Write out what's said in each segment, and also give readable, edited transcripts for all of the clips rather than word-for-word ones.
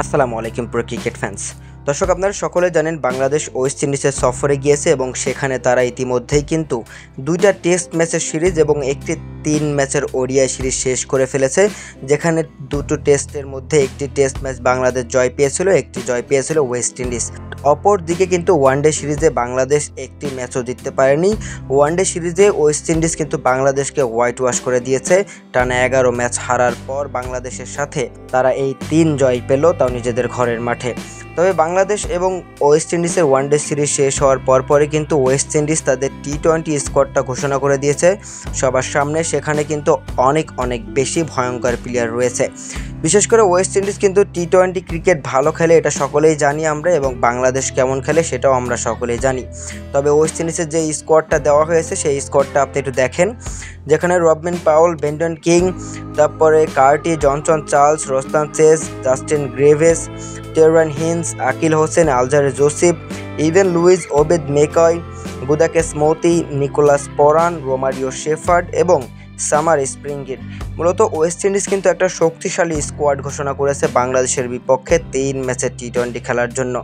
আসসালামু আলাইকুম pro cricket fans. দর্শক, আপনারা সকলে জানেন বাংলাদেশ ওয়েস্ট ইন্ডিজের সফরে গিয়েছে এবং সেখানে তারা ইতিমধ্যেই কিন্তু দুইটা টেস্ট ম্যাচের সিরিজ এবং একটি 3 ম্যাচের ওডিআই সিরিজ শেষ করে ফেলেছে, যেখানে দুটো টেস্টের মধ্যে একটি টেস্ট ম্যাচ বাংলাদেশ জয় পেয়েছিল, একটি জয় পেয়েছিল ওয়েস্ট ইন্ডিজ। অপরদিকে কিন্তু ওয়ানডে সিরিজে বাংলাদেশ একটি ম্যাচও জিততে পারেনি। ওয়ানডে সিরিজে ওয়েস্ট ইন্ডিজ কিন্তু বাংলাদেশকে হোয়াইট ওয়াশ করে দিয়েছে। টানা 11 ম্যাচ হারার পর বাংলাদেশের সাথে তারা এই 3 জয় পেল, তাও নিজেদের ঘরের মাঠে। তবে বাংলাদেশ এবং ওয়েস্ট ইন্ডিজের ওয়ানডে সিরিজ শেষ হওয়ার পরপরই কিন্তু ওয়েস্ট ইন্ডিজ তাদের টি-20 স্কোয়াডটা ঘোষণা করে দিয়েছে সবার সামনে। সেখানে কিন্তু অনেক বেশি ভয়ঙ্কর প্লেয়ার রয়েছে। বিশেষ করে ওয়েস্ট ইন্ডিজ কিন্তু টি-20 ক্রিকেট ভালো খেলে, এটা সকলেই জানি আমরা, এবং বাংলাদেশ কেমন খেলে সেটাও আমরা সকলেই জানি। তবে ওয়েস্ট ইন্ডিজের যে স্কোয়াডটা দেওয়া হয়েছে সেই স্কোয়াডটা আপনি একটু দেখেন, যেখানে রবিন পাউল, বেন্টন কিং, তারপরে Carty, Johnson Charles, Roston Chase, Justin Greaves, Terrance Hinds, Akeal Hosein, Alzarri Joseph, Evin Lewis, Obed McCoy, Gudakesh Motie, Nicholas Pooran, Romario Shepherd এবং সামার স্প্রিংগিট। মূলত ওয়েস্ট ইন্ডিজ কিন্তু একটা শক্তিশালী squad ঘোষণা করেছে বাংলাদেশের বিপক্ষে 3 ম্যাচের টি-20 খেলার জন্য।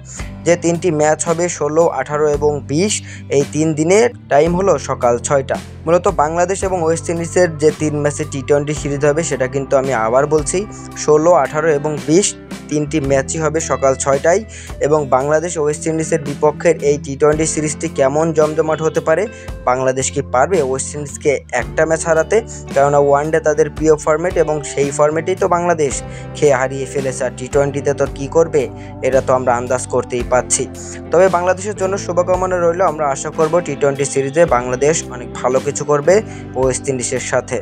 যে 3টি ম্যাচ হবে 16, 18 এবং 20, এই 3 দিনের টাইম হলো সকাল 6টা। মূলত বাংলাদেশ এবং ওয়েস্ট ইন্ডিজের যে 3 ম্যাচের টি-20 সিরিজ হবে সেটা কিন্তু আমি আবার বলছি 16, 18 এবং 20, 3টি ম্যাচই হবে সকাল 6টায়। এবং বাংলাদেশ ওয়েস্ট ইন্ডিজের বিপক্ষের এই টি-20 সিরিজটি কেমন জমজমাট হতে পারে? বাংলাদেশ কি পারবে ওয়েস্ট ইন্ডিজকে একটা ম্যাচ হারাতে? কেননা ওয়ানডে তাদের প্রিয় ফরম্যাট এবং সেই ফরম্যাটেই তো বাংলাদেশ খেয়ে হারিয়ে ফেলেছে, আর টি-20তে তো কী করবে এটা তো আমরা আন্দাজ করতেই পাচ্ছি। তবে বাংলাদেশের জন্য শুভকামনা রইল। আমরা আশা করব টি-20 সিরিজে বাংলাদেশ অনেক ভালো কিছু করবে ওয়েস্ট ইন্ডিজের সাথে।